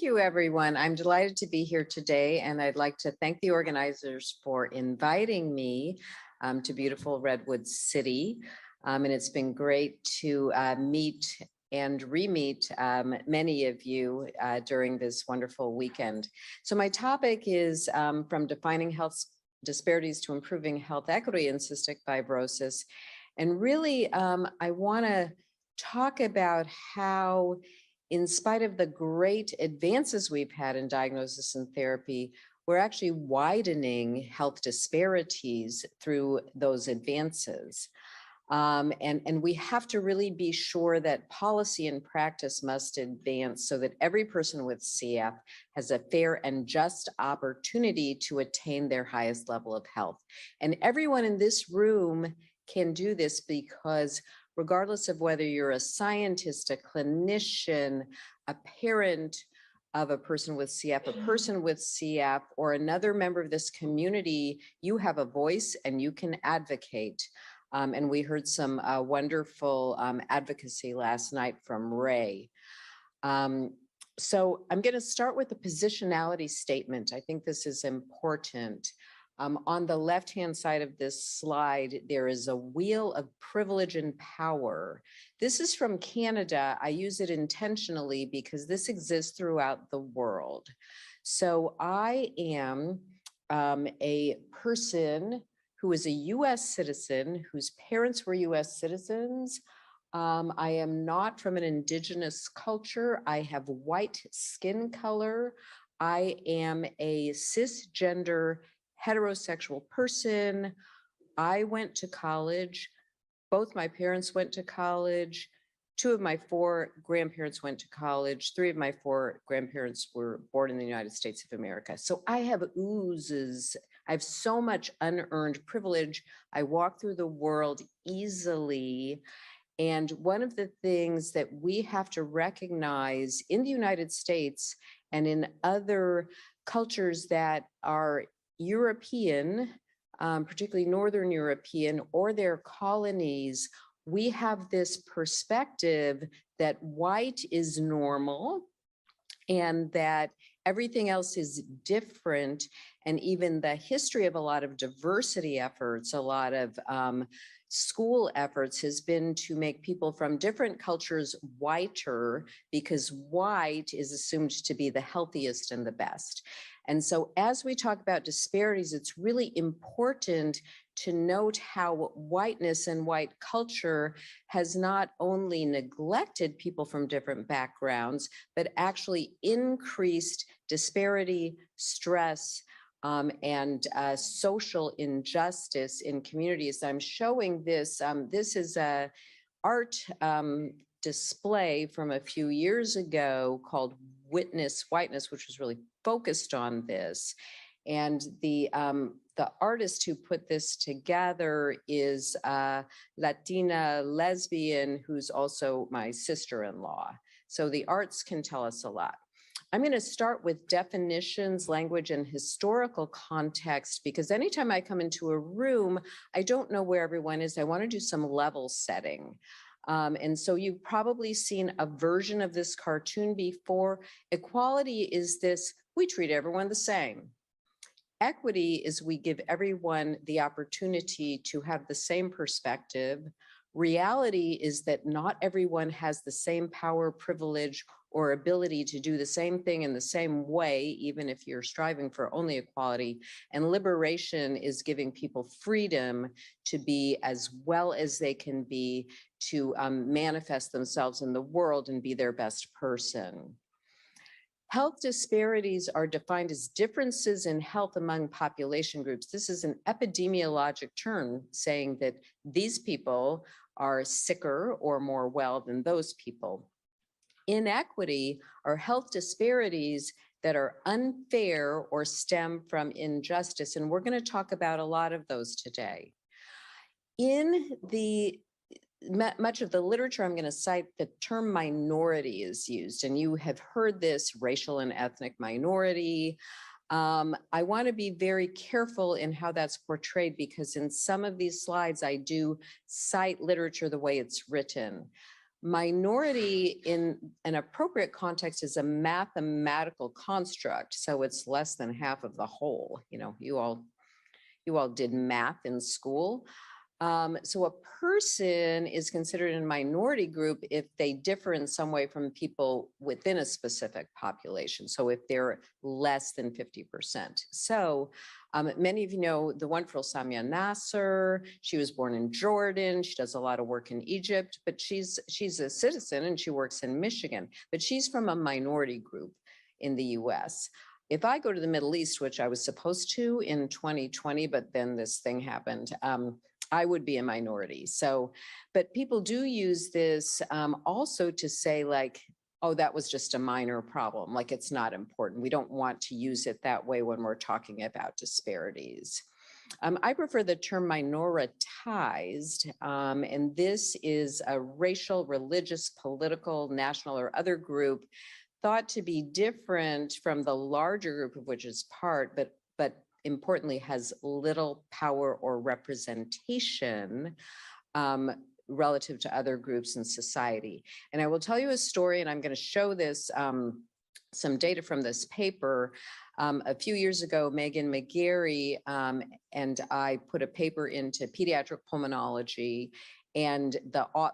Thank you, everyone. I'm delighted to be here today, and I'd like to thank the organizers for inviting me to beautiful Redwood City. And it's been great to meet and re-meet many of you during this wonderful weekend. So my topic is from defining health disparities to improving health equity in cystic fibrosis. And really, I want to talk about how, in spite of the great advances we've had in diagnosis and therapy, we're actually widening health disparities through those advances. And we have to really be sure that policy and practice must advance so that every person with CF has a fair and just opportunity to attain their highest level of health. And everyone in this room can do this because regardless of whether you're a scientist, a clinician, a parent of a person with CF, or another member of this community, you have a voice and you can advocate. And we heard some wonderful advocacy last night from Ray. So I'm going to start with the positionality statement. I think this is important. On the left-hand side of this slide, there is a wheel of privilege and power. This is from Canada. I use it intentionally because this exists throughout the world. So I am a person who is a US citizen, whose parents were US citizens. I am not from an indigenous culture. I have white skin color. I am a cisgender heterosexual person. I went to college. Both my parents went to college. 2 of my 4 grandparents went to college. 3 of my 4 grandparents were born in the United States of America. So I have oozes. I have so much unearned privilege. I walk through the world easily. And one of the things that we have to recognize in the United States and in other cultures that are European, particularly Northern European, or their colonies, we have this perspective that white is normal and that everything else is different. And even the history of a lot of diversity efforts, a lot of school efforts has been to make people from different cultures whiter because white is assumed to be the healthiest and the best. And so as we talk about disparities, it's really important to note how whiteness and white culture has not only neglected people from different backgrounds, but actually increased disparity, stress, and social injustice in communities. I'm showing this. This is a art display from a few years ago called Witness Whiteness, which was really focused on this. And the artist who put this together is a Latina lesbian who's also my sister-in-law. So the arts can tell us a lot. I'm going to start with definitions, language, and historical context, because anytime I come into a room, I don't know where everyone is. I want to do some level setting. And so you've probably seen a version of this cartoon before. Equality is this: we treat everyone the same. Equity is we give everyone the opportunity to have the same perspective. Reality is that not everyone has the same power, privilege, or ability to do the same thing in the same way, even if you're striving for only equality. And liberation is giving people freedom to be as well as they can be, to manifest themselves in the world and be their best person. Health disparities are defined as differences in health among population groups. This is an epidemiologic term saying that these people are sicker or more well than those people. Inequity are health disparities that are unfair or stem from injustice. And we're going to talk about a lot of those today. In the much of the literature I'm going to cite, the term minority is used, and you have heard this: racial and ethnic minority. I want to be very careful in how that's portrayed, because in some of these slides, I do cite literature the way it's written. Minority in an appropriate context is a mathematical construct. So it's less than half of the whole. You know, you all did math in school. So a person is considered a minority group if they differ in some way from people within a specific population. So if they're less than 50%. So many of you know the wonderful Samia Nasser. She was born in Jordan. She does a lot of work in Egypt, but she's a citizen and she works in Michigan, but she's from a minority group in the US. If I go to the Middle East, which I was supposed to in 2020, but then this thing happened, I would be a minority. So, but people do use this also to say like, oh, that was just a minor problem. Like it's not important. We don't want to use it that way when we're talking about disparities. I prefer the term minoritized, and this is a racial, religious, political, national, or other group thought to be different from the larger group of which it's part, but importantly has little power or representation relative to other groups in society. And I will tell you a story, and I'm going to show this, some data from this paper. A few years ago, Megan McGarry and I put a paper into Pediatric Pulmonology, and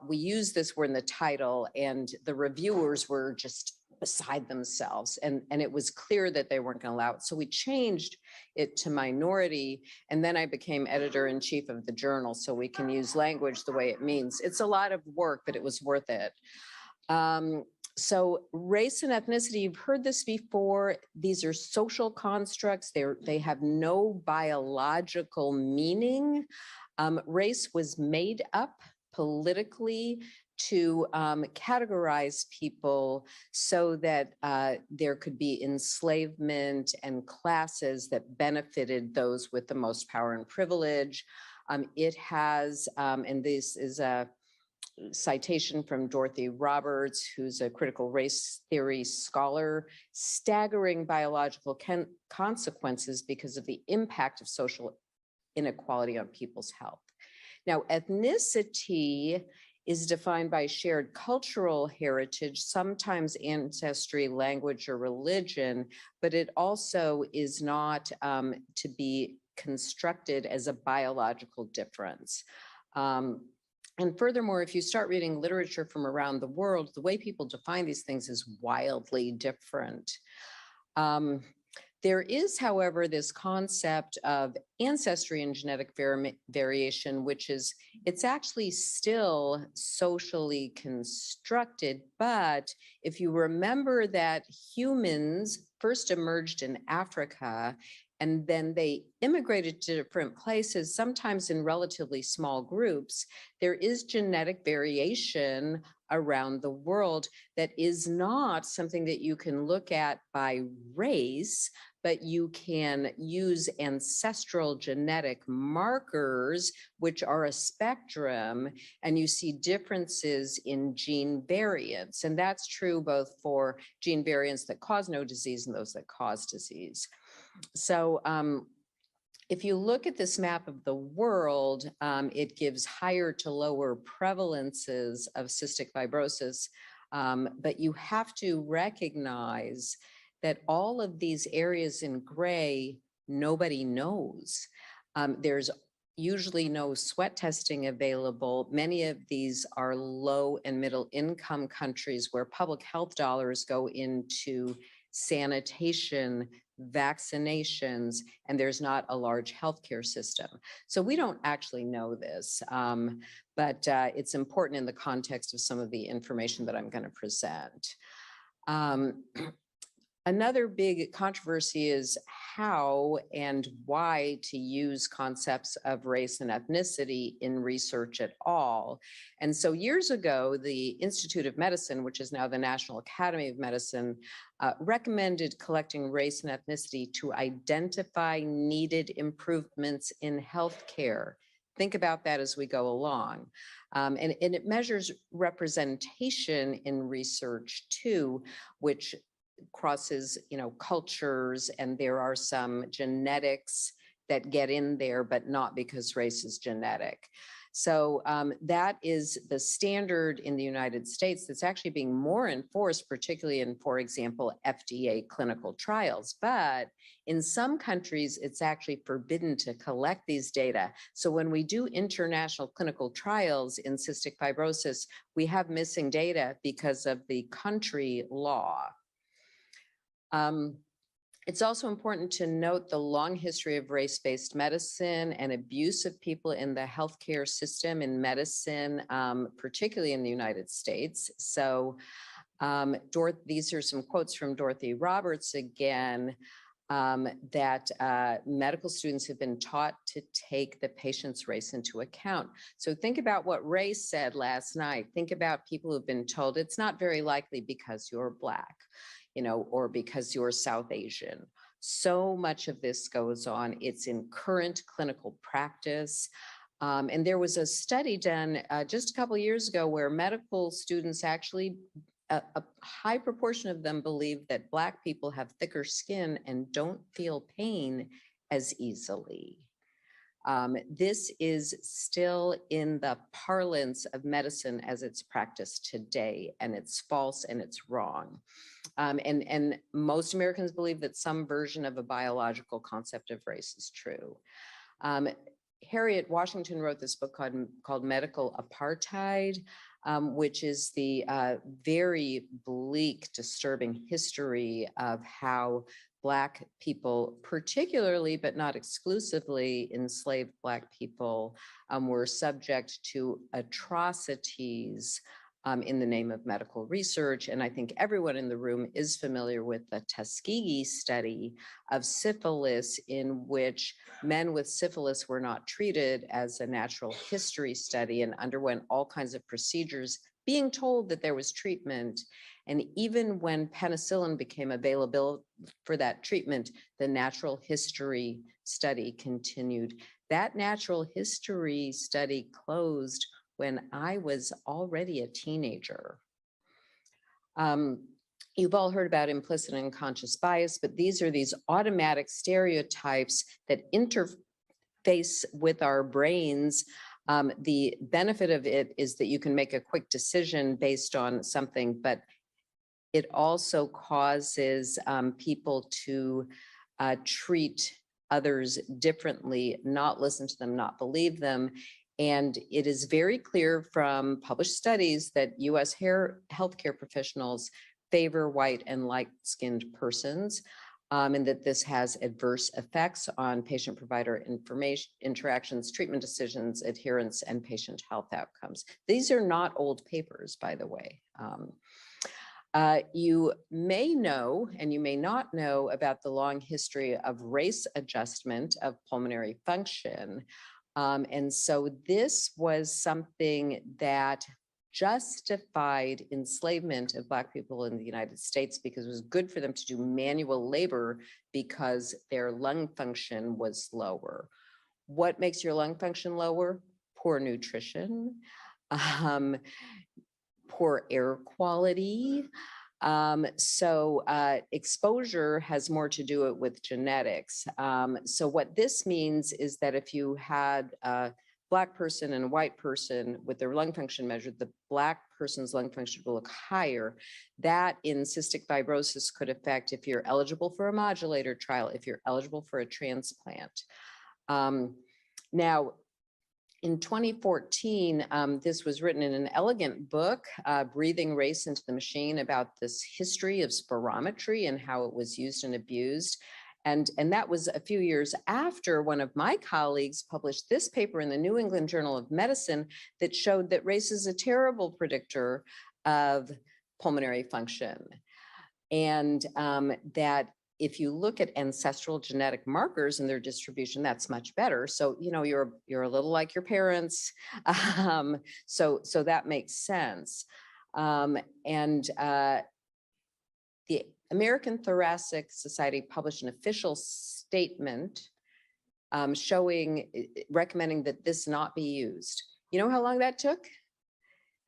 we used this word in the title, and the reviewers were just beside themselves. And it was clear that they weren't going to allow it. So we changed it to minority. And then I became editor-in-chief of the journal, so we can use language the way it means. It's a lot of work, but it was worth it. So race and ethnicity, you've heard this before. These are social constructs. They have no biological meaning. Race was made up politically to categorize people so that there could be enslavement and classes that benefited those with the most power and privilege. It has, and this is a citation from Dorothy Roberts, who's a critical race theory scholar, staggering biological consequences because of the impact of social inequality on people's health. Now, ethnicity is defined by shared cultural heritage, sometimes ancestry, language, or religion, but it also is not to be constructed as a biological difference. And furthermore, if you start reading literature from around the world, the way people define these things is wildly different. There is, however, this concept of ancestry and genetic variation, which is, it's actually still socially constructed. But if you remember that humans first emerged in Africa, and then they immigrated to different places, sometimes in relatively small groups, there is genetic variation around the world that is not something that you can look at by race, but you can use ancestral genetic markers, which are a spectrum, and you see differences in gene variants. And that's true both for gene variants that cause no disease and those that cause disease. So if you look at this map of the world, it gives higher to lower prevalences of cystic fibrosis, but you have to recognize that all of these areas in gray, nobody knows. There's usually no sweat testing available. Many of these are low and middle income countries where public health dollars go into sanitation, vaccinations, and there's not a large healthcare system. So we don't actually know this, but it's important in the context of some of the information that I'm going to present. Another big controversy is how and why to use concepts of race and ethnicity in research at all. And so years ago, the Institute of Medicine, which is now the National Academy of Medicine, recommended collecting race and ethnicity to identify needed improvements in healthcare. Think about that as we go along. And it measures representation in research too, which crosses, cultures, and there are some genetics that get in there, but not because race is genetic. So that is the standard in the United States that's actually being more enforced, particularly in, for example, FDA clinical trials. But in some countries, it's actually forbidden to collect these data. So when we do international clinical trials in cystic fibrosis, we have missing data because of the country law. It's also important to note the long history of race-based medicine and abuse of people in the healthcare system in medicine, particularly in the United States. So these are some quotes from Dorothy Roberts again, that medical students have been taught to take the patient's race into account. So think about what Ray said last night. Think about people who've been told it's not very likely because you're Black, or because you're South Asian. So much of this goes on. It's in current clinical practice. And there was a study done just a couple of years ago where medical students actually, a high proportion of them believe that Black people have thicker skin and don't feel pain as easily. This is still in the parlance of medicine as it's practiced today, and it's false and it's wrong. And most Americans believe that some version of a biological concept of race is true. Harriet Washington wrote this book called Medical Apartheid, which is the very bleak, disturbing history of how Black people, particularly but not exclusively enslaved Black people, were subject to atrocities in the name of medical research. And I think everyone in the room is familiar with the Tuskegee study of syphilis, in which men with syphilis were not treated as a natural history study and underwent all kinds of procedures, being told that there was treatment. And even when penicillin became available for that treatment, the natural history study continued. That natural history study closed when I was already a teenager. You've all heard about implicit and unconscious bias, but these are these automatic stereotypes that interface with our brains. The benefit of it is that you can make a quick decision based on something, but it also causes people to treat others differently, not listen to them, not believe them. And it is very clear from published studies that US healthcare professionals favor white and light-skinned persons, and that this has adverse effects on patient-provider interactions, treatment decisions, adherence, and patient health outcomes. These are not old papers, by the way. You may know, and you may not know, about the long history of race adjustment of pulmonary function. And so this was something that justified enslavement of Black people in the United States because it was good for them to do manual labor because their lung function was lower. What makes your lung function lower? Poor nutrition, poor air quality. Exposure has more to do it with genetics. So what this means is that if you had a Black person and a white person with their lung function measured, the Black person's lung function will look higher. That in cystic fibrosis could affect if you're eligible for a modulator trial, if you're eligible for a transplant. Now, in 2014, this was written in an elegant book, Breathing Race into the Machine, about this history of spirometry and how it was used and abused. And that was a few years after one of my colleagues published this paper in the New England Journal of Medicine that showed that race is a terrible predictor of pulmonary function. And that if you look at ancestral genetic markers and their distribution, that's much better. So, you're a little like your parents. So that makes sense. The American Thoracic Society published an official statement recommending that this not be used. You know how long that took?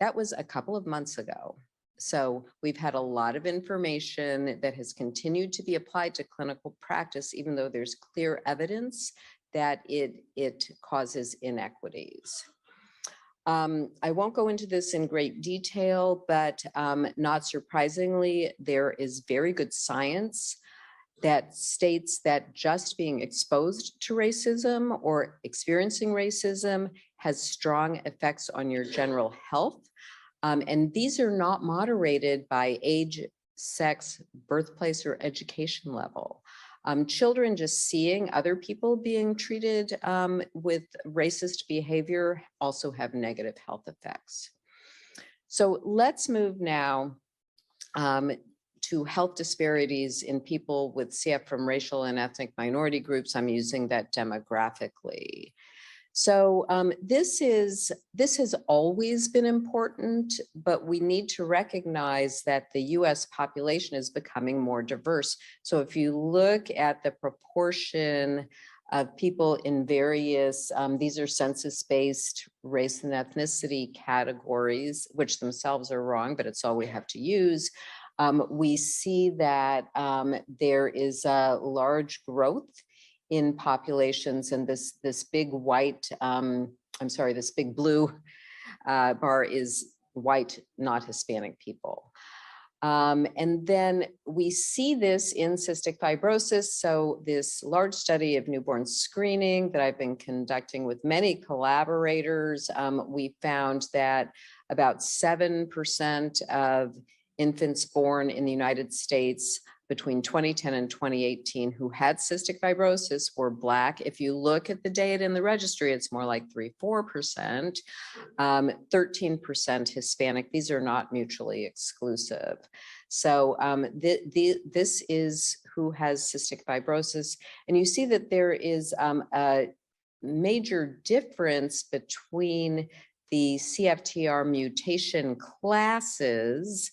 That was a couple of months ago. So we've had a lot of information that has continued to be applied to clinical practice, even though there's clear evidence that it causes inequities. I won't go into this in great detail, but not surprisingly, there is very good science that states that just being exposed to racism or experiencing racism has strong effects on your general health. And these are not moderated by age, sex, birthplace, or education level. Children just seeing other people being treated with racist behavior also have negative health effects. So let's move now to health disparities in people with CF from racial and ethnic minority groups. I'm using that demographically. So this has always been important, but we need to recognize that the US population is becoming more diverse. So if you look at the proportion of people in various, these are census-based race and ethnicity categories, which themselves are wrong, but it's all we have to use. We see that there is a large growth in populations, and this big white, this big blue bar is white, not Hispanic people. And then we see this in cystic fibrosis. So this large study of newborn screening that I've been conducting with many collaborators, we found that about 7% of infants born in the United States between 2010 and 2018 who had cystic fibrosis were Black. If you look at the data in the registry, it's more like 3-4%, 13% Hispanic. These are not mutually exclusive. So this is who has cystic fibrosis. And you see that there is a major difference between the CFTR mutation classes,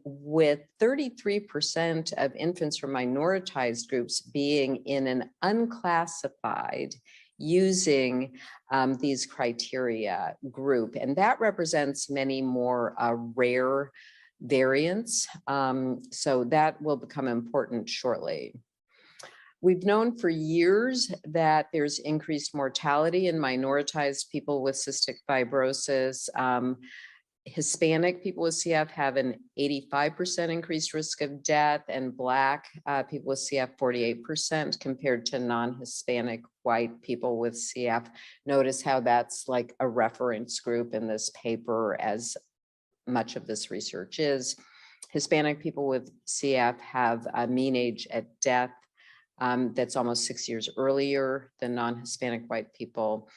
with 33% of infants from minoritized groups being in an unclassified using these criteria group. And that represents many more rare variants. So that will become important shortly. We've known for years that there's increased mortality in minoritized people with cystic fibrosis. Hispanic people with CF have an 85% increased risk of death, and Black people with CF 48% compared to non-Hispanic white people with CF. Notice how that's like a reference group in this paper, as much of this research is. Hispanic people with CF have a mean age at death that's almost 6 years earlier than non-Hispanic white people.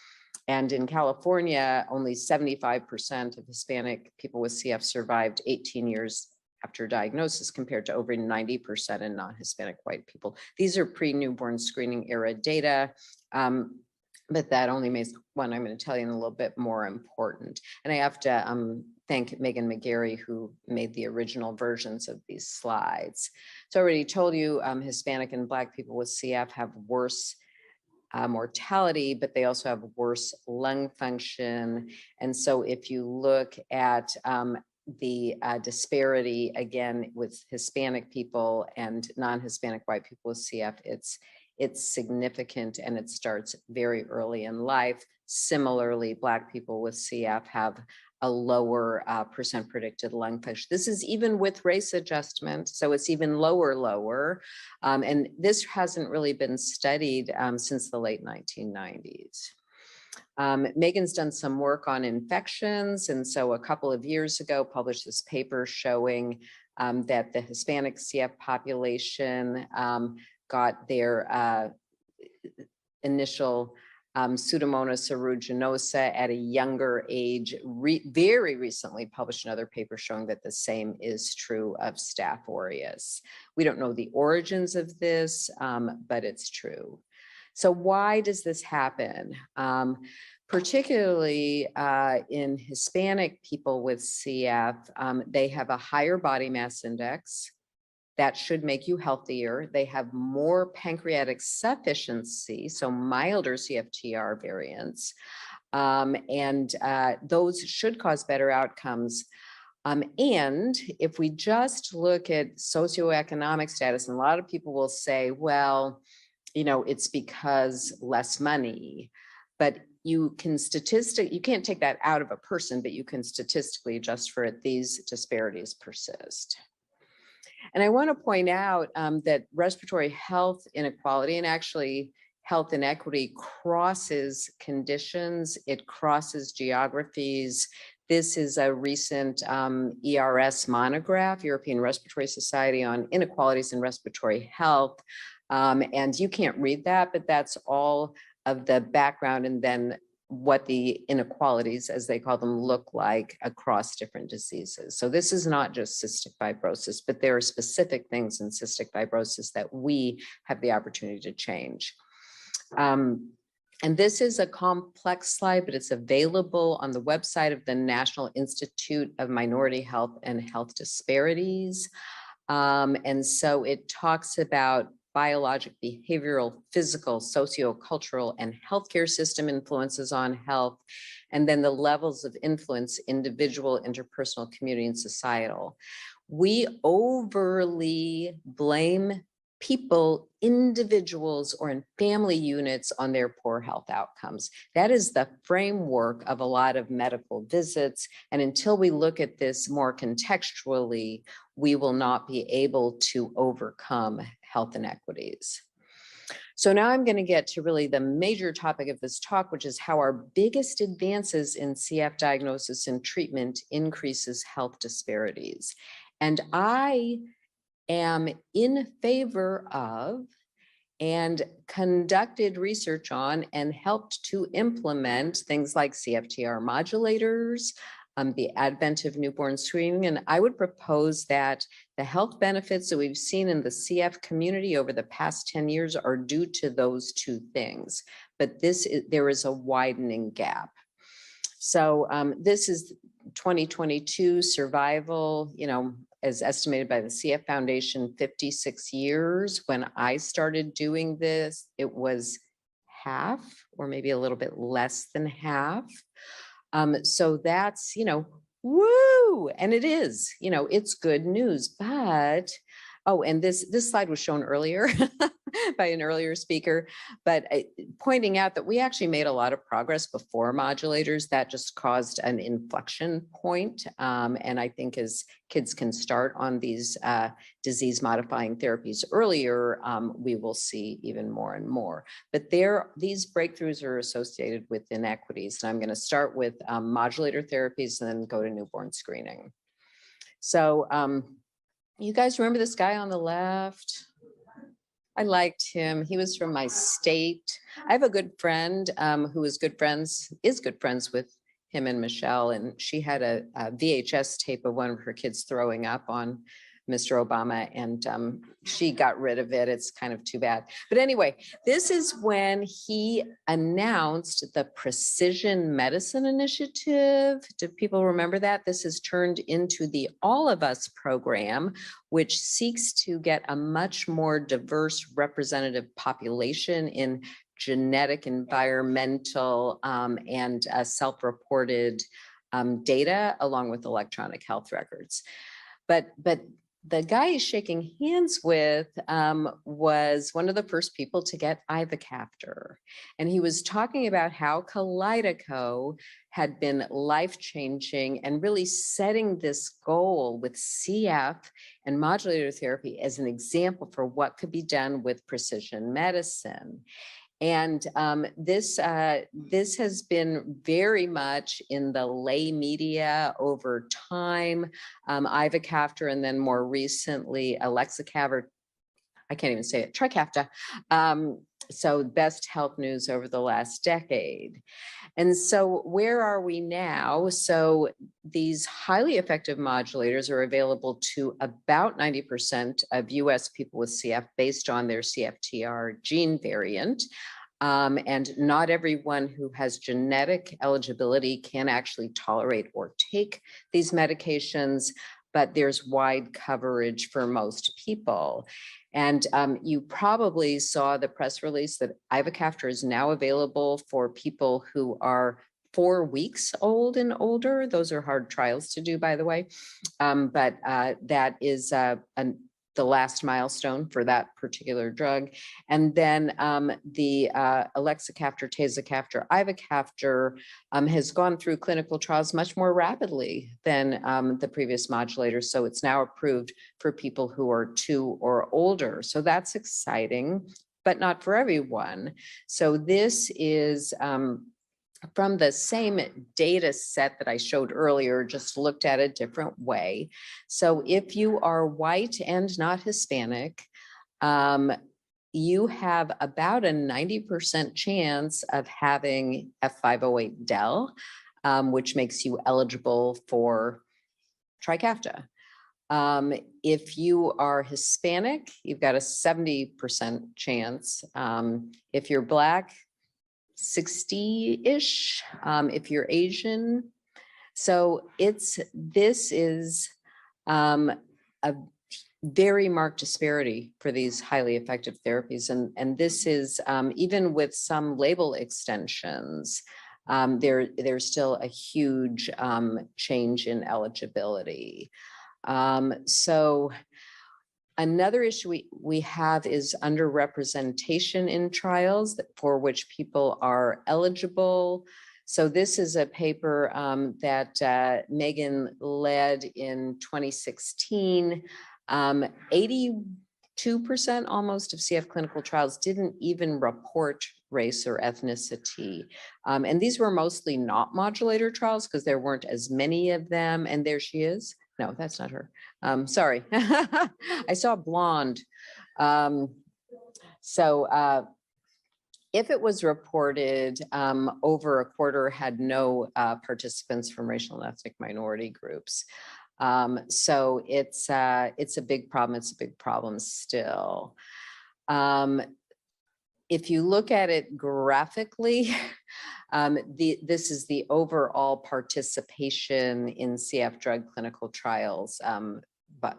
And in California, only 75% of Hispanic people with CF survived 18 years after diagnosis, compared to over 90% in non-Hispanic white people. These are pre-newborn screening era data, but that only makes one I'm going to tell you in a little bit more important. And I have to thank Megan McGarry, who made the original versions of these slides. So I already told you Hispanic and Black people with CF have worse mortality, but they also have worse lung function. And so if you look at the disparity, again, with Hispanic people and non-Hispanic white people with CF, it's significant, and it starts very early in life. Similarly, Black people with CF have a lower percent predicted lung function. This is even with race adjustment, so it's even lower. And this hasn't really been studied since the late 1990s. Megan's done some work on infections, and so a couple of years ago published this paper showing that the Hispanic CF population got their initial Pseudomonas aeruginosa at a younger age. Very recently published another paper showing that the same is true of Staph aureus. We don't know the origins of this, but it's true. So why does this happen? Particularly in Hispanic people with CF, they have a higher body mass index. That should make you healthier. They have more pancreatic sufficiency, so milder CFTR variants, and those should cause better outcomes. And if we just look at socioeconomic status, and a lot of people will say, well, it's because less money, but you can't take that out of a person, but you can statistically adjust for it. These disparities persist. And I want to point out that respiratory health inequality, and actually health inequity, crosses conditions, it crosses geographies. This is a recent ERS monograph, European Respiratory Society on Inequalities in Respiratory Health. And you can't read that, but that's all of the background and then what the inequalities, as they call them, look like across different diseases. So this is not just cystic fibrosis, but there are specific things in cystic fibrosis that we have the opportunity to change. And this is a complex slide, but it's available on the website of the National Institute of Minority Health and Health Disparities. And so it talks about biologic, behavioral, physical, sociocultural, and healthcare system influences on health, and then the levels of influence, individual, interpersonal, community, and societal. We overly blame people, individuals, or in family units on their poor health outcomes. That is the framework of a lot of medical visits. And until we look at this more contextually, we will not be able to overcome health inequities. So now I'm going to get to really the major topic of this talk, which is how our biggest advances in CF diagnosis and treatment increases health disparities. And I am in favor of and conducted research on and helped to implement things like CFTR modulators, the advent of newborn screening. And I would propose that the health benefits that we've seen in the CF community over the past 10 years are due to those two things. But there is a widening gap. So this is 2022 survival, as estimated by the CF Foundation, 56 years. When I started doing this, it was half or maybe a little bit less than half. So that's, woo, and it is, it's good news, but, oh, and this slide was shown earlier by an earlier speaker, but pointing out that we actually made a lot of progress before modulators. That just caused an inflection point. And I think as kids can start on these disease modifying therapies earlier, we will see even more and more. But these breakthroughs are associated with inequities. And I'm going to start with modulator therapies and then go to newborn screening. So you guys remember this guy on the left? I liked him. He was from my state. I have a good friend who is good friends with him and Michelle, and she had a VHS tape of one of her kids throwing up on Mr. Obama, and she got rid of it. It's kind of too bad. But anyway, this is when he announced the Precision Medicine Initiative. Do people remember that? This has turned into the All of Us program, which seeks to get a much more diverse representative population in genetic, environmental, and self-reported data, along with electronic health records. But the guy he's shaking hands with was one of the first people to get ivacaftor. And he was talking about how Kalydeco had been life-changing and really setting this goal with CF and modulator therapy as an example for what could be done with precision medicine. And this has been very much in the lay media over time, ivacaftor, and then more recently, Alexacav, I can't even say it, Trikafta. So best health news over the last decade. And so where are we now? So these highly effective modulators are available to about 90% of US people with CF based on their CFTR gene variant. And not everyone who has genetic eligibility can actually tolerate or take these medications, but there's wide coverage for most people. And you probably saw the press release that ivacaftor is now available for people who are 4 weeks old and older. Those are hard trials to do, by the way. But that is the last milestone for that particular drug. And then the elexacaftor, tezacaftor, ivacaftor has gone through clinical trials much more rapidly than the previous modulators. So it's now approved for people who are 2 or older. So that's exciting, but not for everyone. So this is from the same data set that I showed earlier, just looked at a different way. So if you are white and not Hispanic, you have about a 90% chance of having F508del, which makes you eligible for Trikafta. If you are Hispanic, you've got a 70% chance. If you're Black, 60-ish, if you're Asian. So this is a very marked disparity for these highly effective therapies. And this is even with some label extensions, there's still a huge change in eligibility. So another issue we have is underrepresentation in trials for which people are eligible. So this is a paper that Megan led in 2016. 82% almost of CF clinical trials didn't even report race or ethnicity. And these were mostly not modulator trials because there weren't as many of them. And there she is. No, that's not her. Sorry, I saw blonde. If it was reported, over a quarter had no participants from racial and ethnic minority groups. So it's a big problem. It's a big problem still. If you look at it graphically, this is the overall participation in CF drug clinical trials, but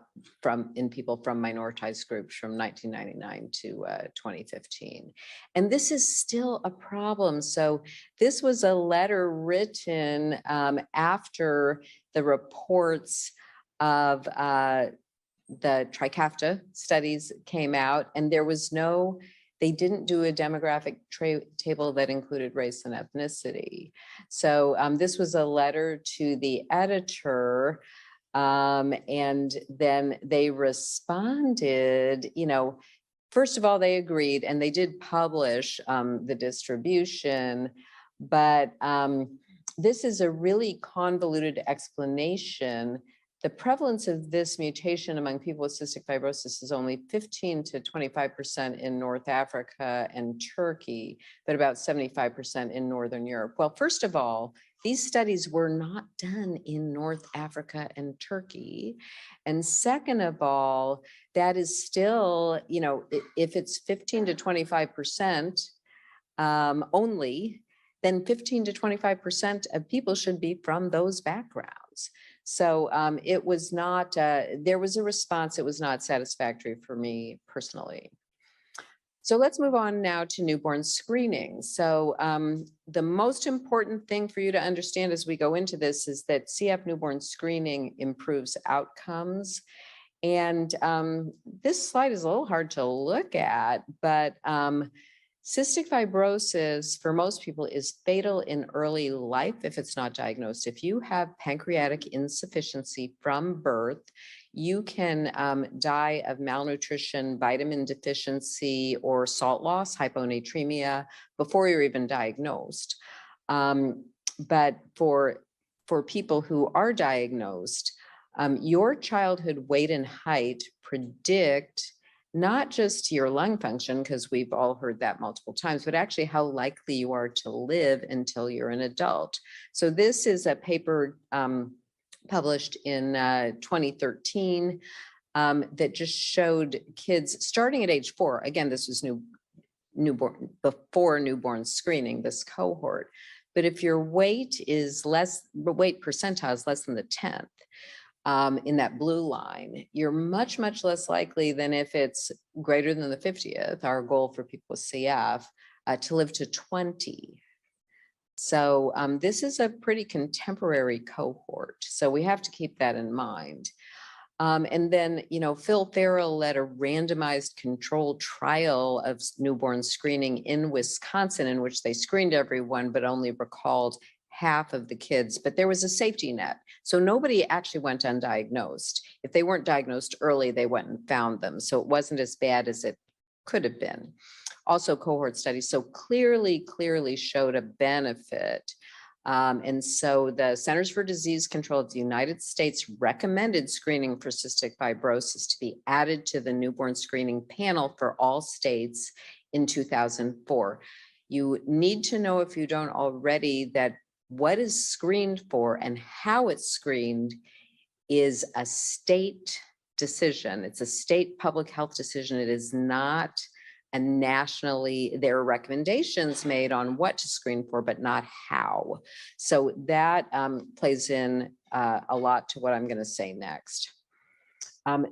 in people from minoritized groups from 1999 to 2015. And this is still a problem. So this was a letter written after the reports of the Trikafta studies came out, and they didn't do a demographic table that included race and ethnicity. So this was a letter to the editor, and then they responded, first of all, they agreed and they did publish the distribution, but this is a really convoluted explanation. The prevalence of this mutation among people with cystic fibrosis is only 15 to 25% in North Africa and Turkey, but about 75% in Northern Europe. Well, first of all, these studies were not done in North Africa and Turkey. And second of all, that is still, if it's 15 to 25% only, then 15 to 25% of people should be from those backgrounds. So it was not, there was a response. It was not satisfactory for me personally. So let's move on now to newborn screening. So the most important thing for you to understand as we go into this is that CF newborn screening improves outcomes. And this slide is a little hard to look at, but cystic fibrosis for most people is fatal in early life if it's not diagnosed. If you have pancreatic insufficiency from birth, you can die of malnutrition, vitamin deficiency, or salt loss, hyponatremia, before you're even diagnosed. But for people who are diagnosed, your childhood weight and height predict not just your lung function, because we've all heard that multiple times, but actually how likely you are to live until you're an adult. So this is a paper published in 2013 that just showed kids starting at age 4. Again, this was before newborn screening, this cohort. But if your weight percentile is less than the 10th, in that blue line, you're much, much less likely than if it's greater than the 50th, our goal for people with CF, to live to 20. So this is a pretty contemporary cohort. So we have to keep that in mind. And then, Phil Farrell led a randomized controlled trial of newborn screening in Wisconsin, in which they screened everyone, but only recalled half of the kids. But there was a safety net. So nobody actually went undiagnosed. If they weren't diagnosed early, they went and found them. So it wasn't as bad as it could have been. Also, cohort studies so clearly showed a benefit. And so the Centers for Disease Control of the United States recommended screening for cystic fibrosis to be added to the newborn screening panel for all states in 2004. You need to know, if you don't already, that what is screened for and how it's screened is a state decision. It's a state public health decision. It is not and nationally, there are recommendations made on what to screen for, but not how. So that plays in a lot to what I'm going to say next.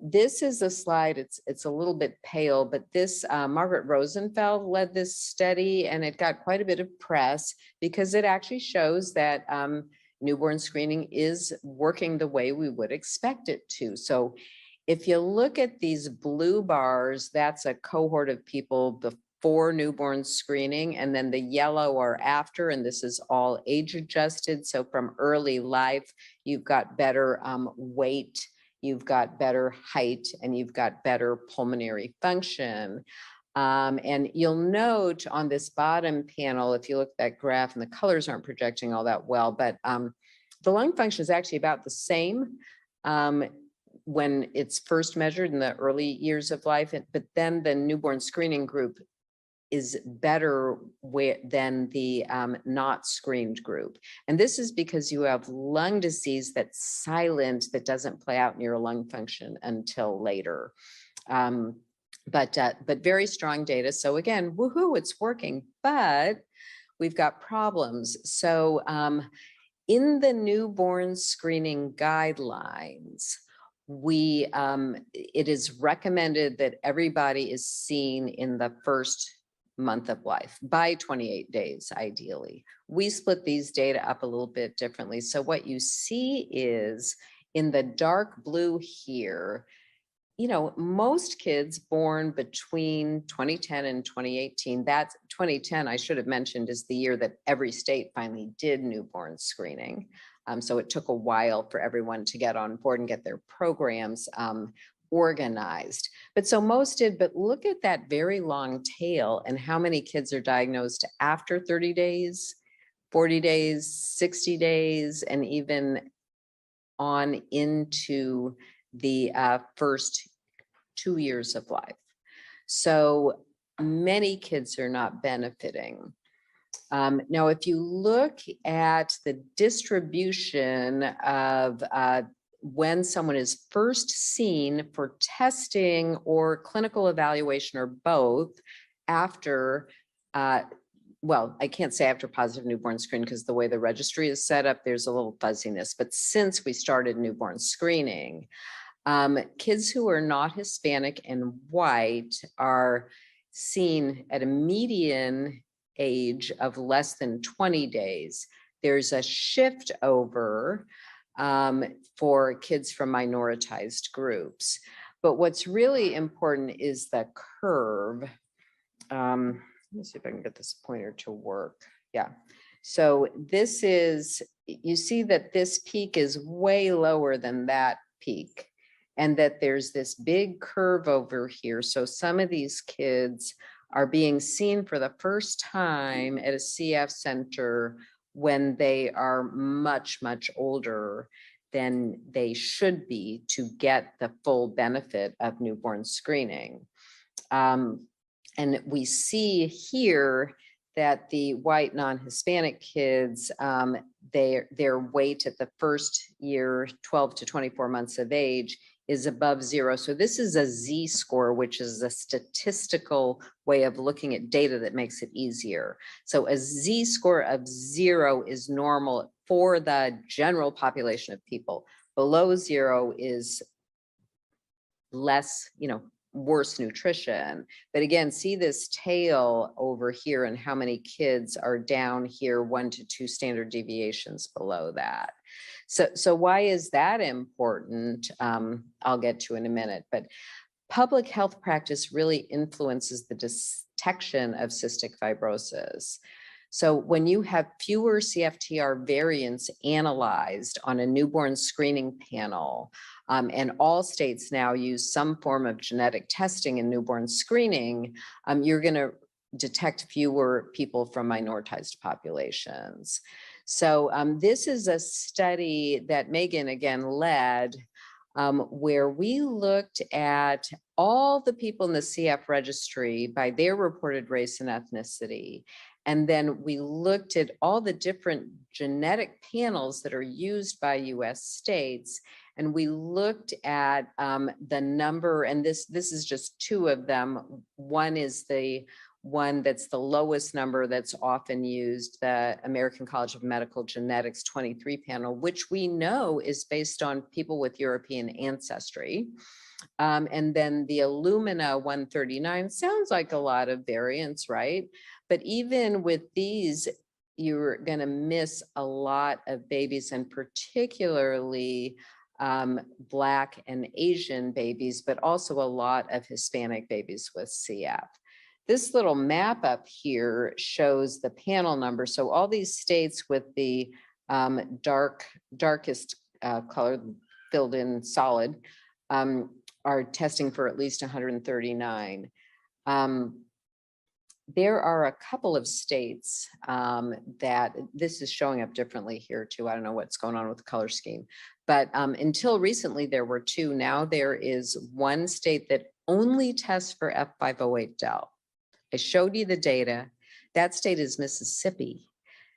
This is a slide, it's a little bit pale, but this Margaret Rosenfeld led this study, and it got quite a bit of press because it actually shows that newborn screening is working the way we would expect it to. So if you look at these blue bars, that's a cohort of people before newborn screening, and then the yellow are after, and this is all age adjusted. So from early life, you've got better weight, you've got better height, and you've got better pulmonary function. And you'll note on this bottom panel, if you look at that graph, and the colors aren't projecting all that well, but the lung function is actually about the same when it's first measured in the early years of life, but then the newborn screening group is better than the not screened group. And this is because you have lung disease that's silent, that doesn't play out in your lung function until later. But very strong data. So again, woohoo, it's working, but we've got problems. So in the newborn screening guidelines, it is recommended that everybody is seen in the first month of life by 28 days, ideally. We split these data up a little bit differently. So what you see is in the dark blue here, most kids born between 2010 and 2018, that's 2010, I should have mentioned, is the year that every state finally did newborn screening. So it took a while for everyone to get on board and get their programs organized. But so most did, but look at that very long tail and how many kids are diagnosed after 30 days, 40 days, 60 days, and even on into the first 2 years of life. So many kids are not benefiting. Now, if you look at the distribution of when someone is first seen for testing or clinical evaluation or both after, well, I can't say after positive newborn screening because the way the registry is set up, there's a little fuzziness, but since we started newborn screening, kids who are not Hispanic and white are seen at a median age of less than 20 days. There's a shift over for kids from minoritized groups. But what's really important is the curve. Let me see if I can get this pointer to work. Yeah. So this is, you see that this peak is way lower than that peak, and that there's this big curve over here. So some of these kids are being seen for the first time at a CF center when they are much, much older than they should be to get the full benefit of newborn screening. And we see here that the white non-Hispanic kids, their weight at the first year, 12 to 24 months of age, is above 0. So this is a Z-score, which is a statistical way of looking at data that makes it easier. So a Z-score of 0 is normal for the general population of people. Below 0 is less, worse nutrition. But again, see this tail over here and how many kids are down here, 1 to 2 standard deviations below that. So why is that important? I'll get to in a minute, but public health practice really influences the detection of cystic fibrosis. So when you have fewer CFTR variants analyzed on a newborn screening panel, and all states now use some form of genetic testing in newborn screening, you're going to detect fewer people from minoritized populations. So this is a study that Megan again led, where we looked at all the people in the CF registry by their reported race and ethnicity. And then we looked at all the different genetic panels that are used by US states. And we looked at the number, and this is just 2 of them. One is the one that's the lowest number that's often used, the American College of Medical Genetics 23 panel, which we know is based on people with European ancestry. And then the Illumina 139 sounds like a lot of variants, right? But even with these, you're going to miss a lot of babies, and particularly Black and Asian babies, but also a lot of Hispanic babies with CF. This little map up here shows the panel number. So all these states with the darkest color filled in solid are testing for at least 139. There are a couple of states that this is showing up differently here too. I don't know what's going on with the color scheme, but until recently there were 2. Now there is 1 state that only tests for F508 del. I showed you the data. That state is Mississippi.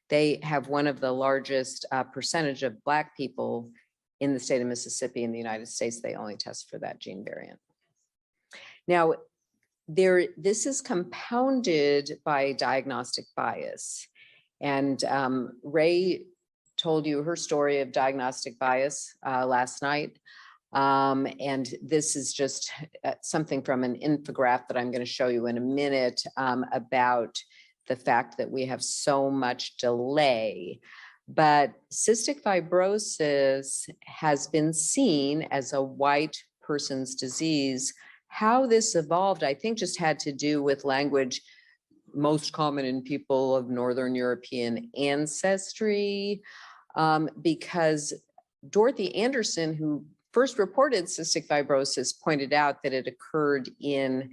They have one of the largest percentage of Black people in the state of Mississippi in the United States. They only test for that gene variant. Now, this is compounded by diagnostic bias. And Ray told you her story of diagnostic bias last night. And this is just something from an infographic that I'm going to show you in a minute about the fact that we have so much delay. But cystic fibrosis has been seen as a white person's disease. How this evolved, I think, just had to do with language most common in people of Northern European ancestry, because Dorothy Anderson, who first reported cystic fibrosis, pointed out that it occurred in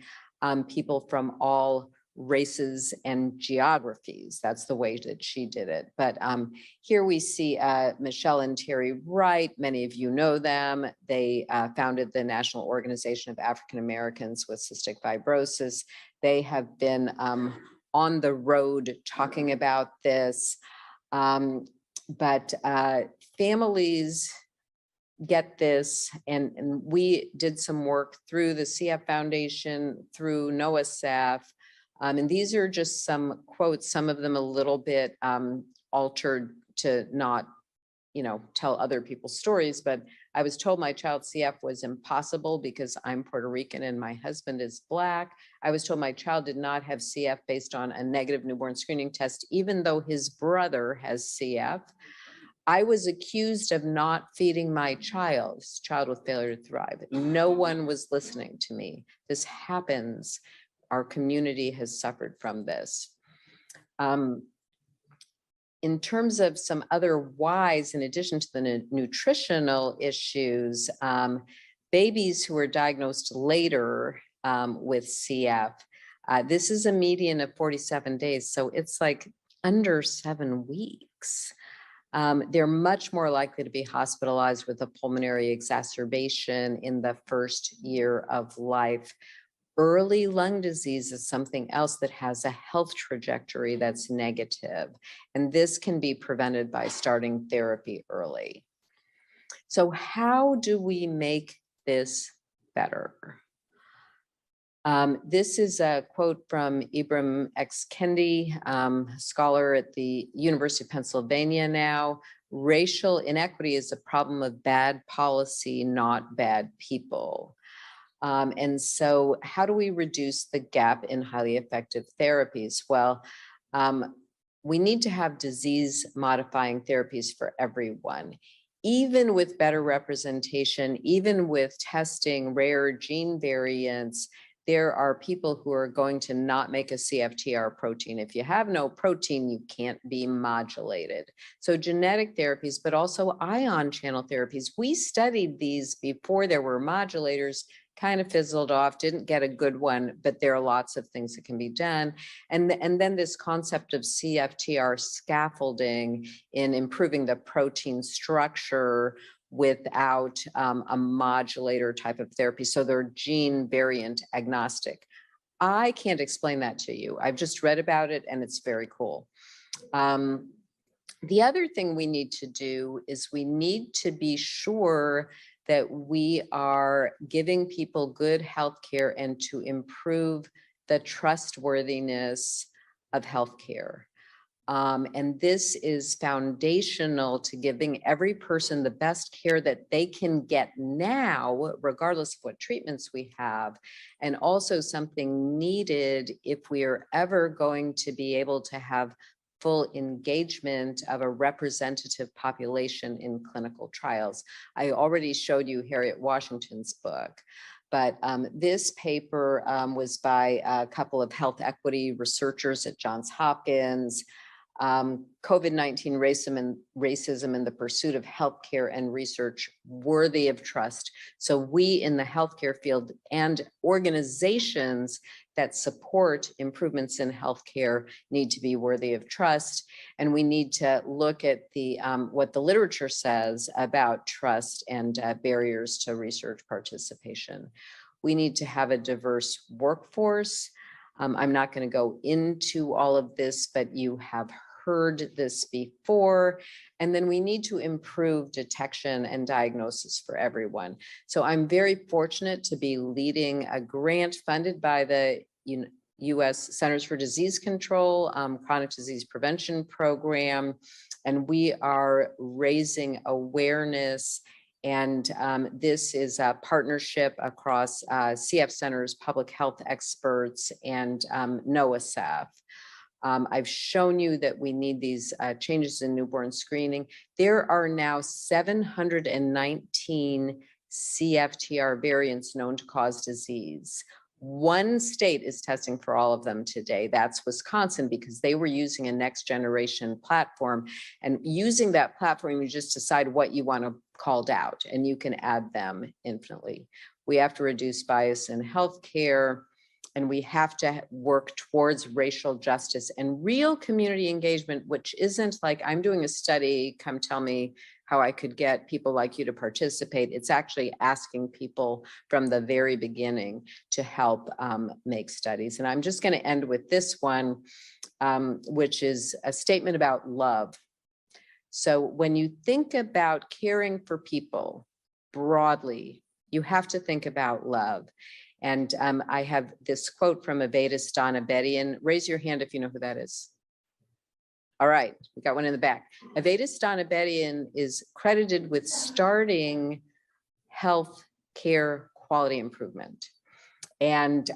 people from all races and geographies. That's the way that she did it. But here we see Michelle and Terry Wright. Many of you know them. They founded the National Organization of African Americans with Cystic Fibrosis. They have been on the road talking about this. But families get this, and we did some work through the CF Foundation, through NOAASF, and these are just some quotes, some of them a little bit altered to not, tell other people's stories, but I was told my child's CF was impossible because I'm Puerto Rican and my husband is Black. I was told my child did not have CF based on a negative newborn screening test, even though his brother has CF. I was accused of not feeding my child with failure to thrive. No one was listening to me. This happens. Our community has suffered from this. In terms of some other whys, in addition to the nutritional issues, babies who are diagnosed later with CF, this is a median of 47 days. So it's like under 7 weeks. They're much more likely to be hospitalized with a pulmonary exacerbation in the first year of life. Early lung disease is something else that has a health trajectory that's negative, and this can be prevented by starting therapy early. So how do we make this better? This is a quote from Ibram X. Kendi, scholar at the University of Pennsylvania now. Racial inequity is a problem of bad policy, not bad people. And so how do we reduce the gap in highly effective therapies? Well, we need to have disease modifying therapies for everyone. Even with better representation, even with testing rare gene variants, there are people who are going to not make a CFTR protein. If you have no protein, you can't be modulated. So genetic therapies, but also ion channel therapies. We studied these before there were modulators, kind of fizzled off, didn't get a good one, but there are lots of things that can be done. And then this concept of CFTR scaffolding in improving the protein structure without a modulator type of therapy. So they're gene variant agnostic. I can't explain that to you. I've just read about it and it's very cool. The other thing we need to do is we need to be sure that we are giving people good health care and to improve the trustworthiness of healthcare. And this is foundational to giving every person the best care that they can get now, regardless of what treatments we have, and also something needed if we are ever going to be able to have full engagement of a representative population in clinical trials. I already showed you Harriet Washington's book, but this paper was by a couple of health equity researchers at Johns Hopkins. COVID-19 racism in the pursuit of healthcare and research worthy of trust. So we in the healthcare field and organizations that support improvements in healthcare need to be worthy of trust. And we need to look at the what the literature says about trust and barriers to research participation. We need to have a diverse workforce. I'm not going to go into all of this, but you have heard this before. And then we need to improve detection and diagnosis for everyone. So I'm very fortunate to be leading a grant funded by the U.S. Centers for Disease Control, Chronic Disease Prevention Program, and we are raising awareness. And this is a partnership across CF centers, public health experts, and NOAASF. I've shown you that we need these changes in newborn screening. There are now 719 CFTR variants known to cause disease. One state is testing for all of them today. That's Wisconsin, because they were using a next generation platform. And using that platform, you just decide what you want to called out, and you can add them infinitely. We have to reduce bias in healthcare. And we have to work towards racial justice and real community engagement, which isn't like I'm doing a study, come tell me how I could get people like you to participate. It's actually asking people from the very beginning to help make studies. And I'm just going to end with this one, which is a statement about love. So when you think about caring for people broadly, you have to think about love. And I have this quote from Avedis Donabedian. Raise your hand if you know who that is. All right, we got one in the back. Avedis Donabedian is credited with starting health care quality improvement, and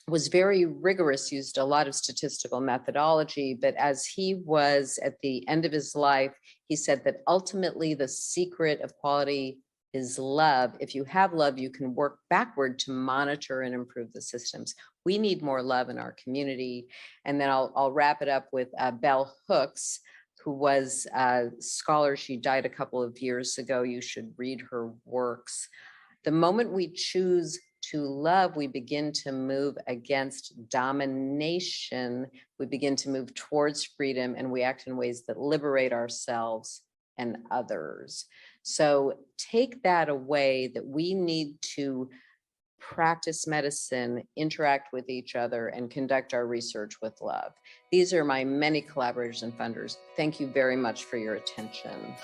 was very rigorous, used a lot of statistical methodology. But as he was at the end of his life, he said that ultimately the secret of quality is love. If you have love, you can work backward to monitor and improve the systems. We need more love in our community. And then I'll wrap it up with Bell Hooks, who was a scholar. She died a couple of years ago. You should read her works. The moment we choose to love, we begin to move against domination. We begin to move towards freedom, and we act in ways that liberate ourselves and others. So take that away, that we need to practice medicine, interact with each other, and conduct our research with love. These are my many collaborators and funders. Thank you very much for your attention.